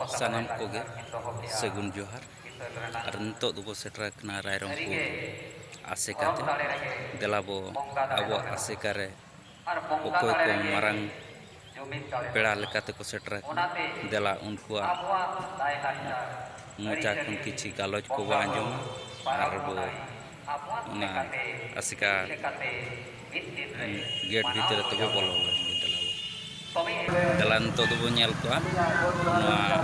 सानाम कोगे सगुन जोहार और नितो दो सेटर कना रायरंगपुर आसेकाते देलाबो आबो आसेकारे अकोय को मारंग पेड़ा लेकाते को सेटर देला उनकुआ मोचा खन किछि गालोज को आंजम और बो ना आसेका गेट भीतर तबे बोलो देला नितो दो नेल को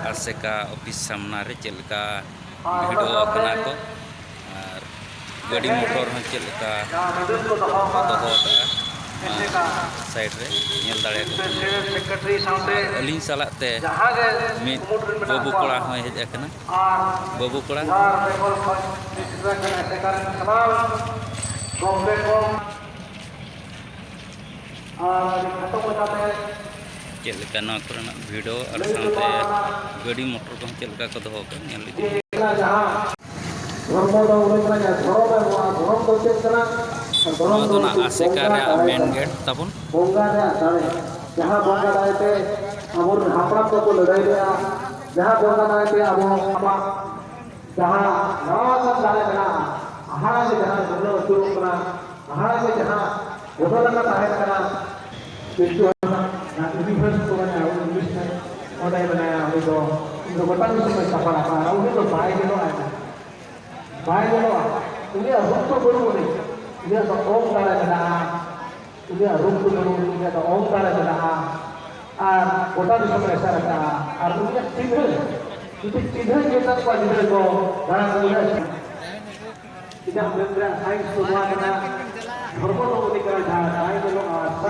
आसेका ऑफिस सामना रे चलका भिडो कना को और गाड़ी मोटर हन चलका दोहो साइड रे नेल दाड़े को अलिन सालाते मिद बाबू कोड़ा होय हेज एकना बाबू कोड़ा चलका ना करना वीडियो और साथे गाड़ी मोटर को चलका को दोहो को नेल लीजिए दोना आसेका रे मेन गेट तबन बोंगा रे दाड़े जहां बोंगा दायते अबोर हापड़ाम को लड़ाई रे जहां बोंगा दायते अबो जहां नवासन दाड़े बना आहारा के जहां गुलो शुरू करा आहारा के जहां बोधलना ताहे करा किंतु ना यूनिवर्स को बना इंग्लिश में ओडाई बनाया वो तो बटन में सफल आता है वो तो बाय गेलो आया बाय गेलो उन्हें हम तो बोलो नहीं dia to om kala kada dia ruku dulu dia to om kala kada ar kota di sana esara ka ar dia tidhar itu tidhar kita ko tidhar ko dana kula tidak berbeda sai semua kada hormon uti kala jana sai dulu asam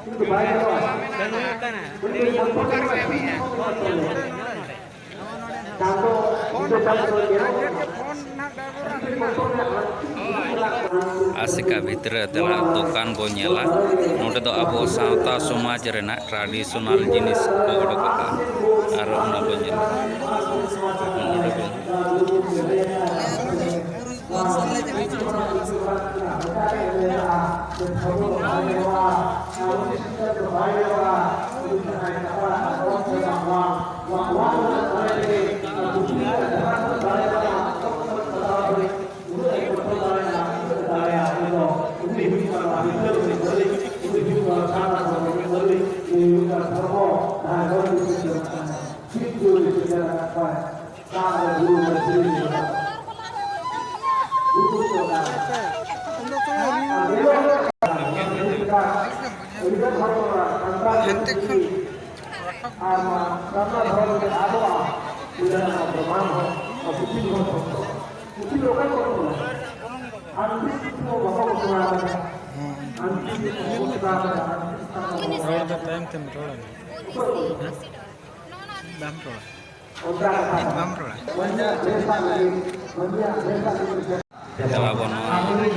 itu baik lo contoh itu contoh dia आसेका भीतर तेला दुकान बो नेला नोटे दो आबो सावता समाज Raina traditional जिनिस को ओडोका और उना बो नेला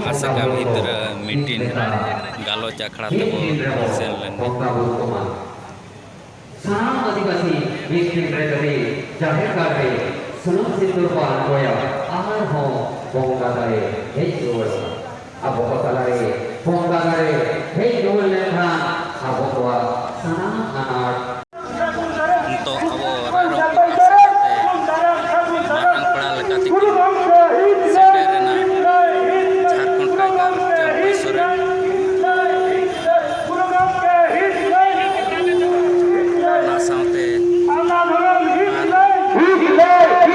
आसेका भीतर मीटिंग गालोच अखड़ा तबो सेन लेने साम आदिवासी मीटिंग रे तबे जाहिर करे सुनो सिंदूर पान कोया आहार हो बोंगा करे हे जोर अब बतालारे बोंगा करे हे जोर लेखा अब तो सना अनार तो अब रायरंगपुर मारंग पड़ा लकाती सेटेरेना झारखंड टाइगर जम्मू सोरेन ना साथे पंडित रघुनाथ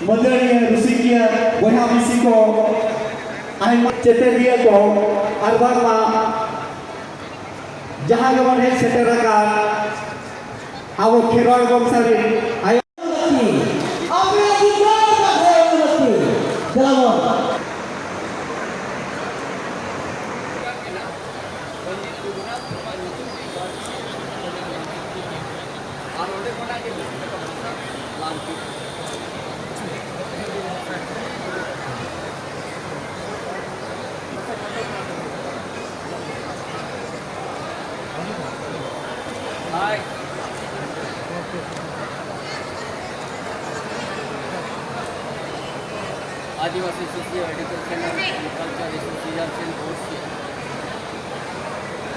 ᱢᱟᱹᱫᱟᱹᱲᱤᱭᱟᱹ ᱨᱩᱥᱤᱠᱤᱭᱟᱹ ᱵᱚᱭᱦᱟ ᱢᱤᱥᱤ ᱠᱚ ᱟᱭᱢᱟ ᱪᱮᱛᱮᱫᱤᱭᱟᱹ ᱠᱚ ᱟᱨ ᱵᱟᱝᱢᱟ ᱡᱟᱦᱟᱸ ᱜᱮᱵᱚᱱ ᱦᱮᱡ ᱥᱮᱴᱮर ᱟᱠᱟᱱ ᱟᱵᱚ ᱠᱷᱮᱨᱣᱟᱲ ᱵᱚᱝᱥᱚ ᱨᱮᱱ ᱟᱭᱳ Adivasi socio education and culture association course से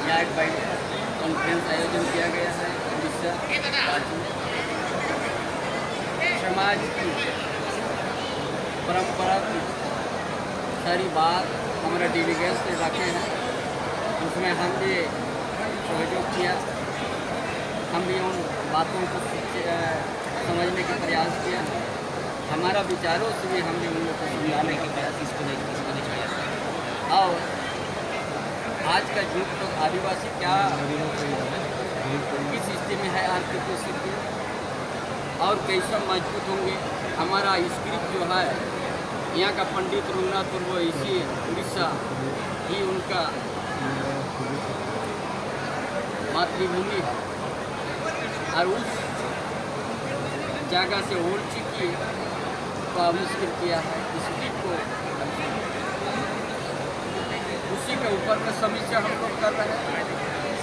यहाँ एक बाइक कॉन्फ्रेंस आयोजन किया गया है उड़ीसा राज्य में। समाज की परंपरा की सारी बात हमारे डेलीगेट्स ने रखे हैं, उसमें हम भी सहयोग किया, हम भी उन बातों को समझने का प्रयास किया। हमारा विचारों से भी हमने उन लोगों को समझाने का प्रयास इसको दिखाया। और आज का युग तो आदिवासी क्या किस स्थिति में है, आर्थिक स्थिति और कैसा मजबूत होंगे। हमारा स्क्रिप्ट जो है यहाँ का पंडित रघुनाथ पूर्व इसी उड़ीसा ही उनका मातृभूमि है और उस जगह से ओढ़ चुकी का मुश्किल किया है। स्क्रिप्ट को उसी के ऊपर में समीक्षा हम लोग कर रहे हैं।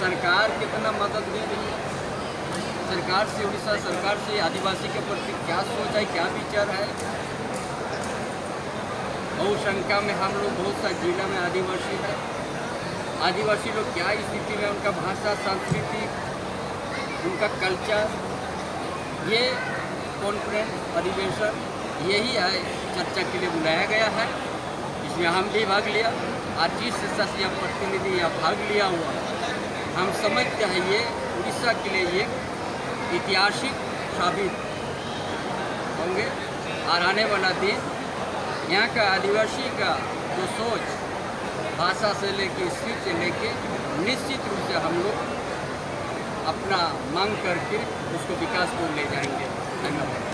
सरकार कितना मदद दे रही है, सरकार से उड़ीसा सरकार से आदिवासी के प्रति क्या सोच है, क्या विचार है। और शंका में हम लोग बहुत सा जिला में आदिवासी है, आदिवासी लोग क्या स्थिति में, उनका भाषा संस्कृति उनका कल्चर, ये कॉन्फ्रेंस अधिवेशन यही है चर्चा के लिए बुलाया गया है। इसमें हम भी भाग लिया और जिस शासीय प्रतिनिधि यहाँ भाग लिया हुआ, हम समझते हैं ये उड़ीसा के लिए एक ऐतिहासिक साबित होंगे। और आने वाला दिन यहाँ का आदिवासी का जो सोच भाषा से लेके स्थिति से लेके निश्चित रूप से हम लोग अपना मांग करके उसको विकास को ले जाएंगे। धन्यवाद।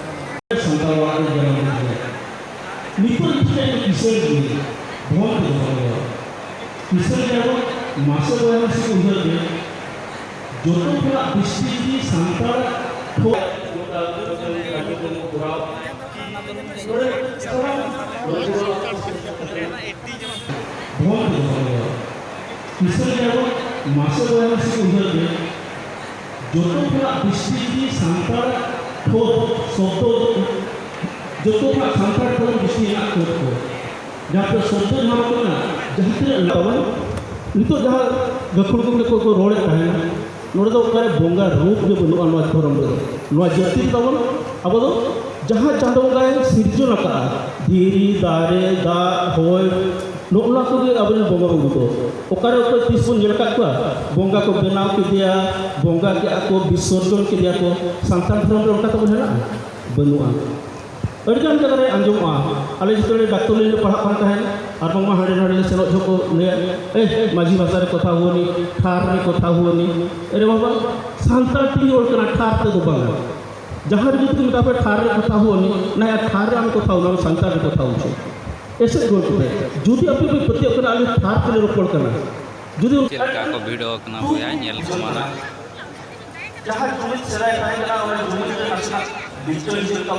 जो सानतार को दृष्टि को जहाँ पे शब्द जहाँ को ना जहाँ तीन लवन नितो जहाँ गखुड़ को रोड़े तहना नोड़े तो करे बोंगा रूप जो बनुआ नवा धर्म रे नवा जाति तवन अब तो जहाँ चांदो गाय सिरजन का धीरी दारे दा होय नोला को अब बोंगा बुगु को ओकारे ऊपर तीसपुन जलका को बोंगा को बनाव के दिया बोंगा के को विसर्जन के दिया को सानतार धर्म रे उनका तो बोले ना बनुआ अड़गान जगह रे अंजुमा आले जितने डाक्टर ले पढ़ा तहन और बंगा हाड़े हाड़े सेनो झोको ले ए माझी भाषा रे कथा हुनी ठार रे कथा हुनी अरे बाबा सानतार टी ओल कना ठार ते दो बांगा जहां रे जुत मिटा पे ठार रे कथा हुनी ना या ठार रे हम कथा हुना सानतार रे कथा हुछे ऐसे गोल पे जुदी अपने कोई पति अपना आले ठार के रोपड़ करना जुदी चलका को वीडियो कना होया नेल समाना जहां जुमित सराय काहे ना और जुमित का डिजिटल का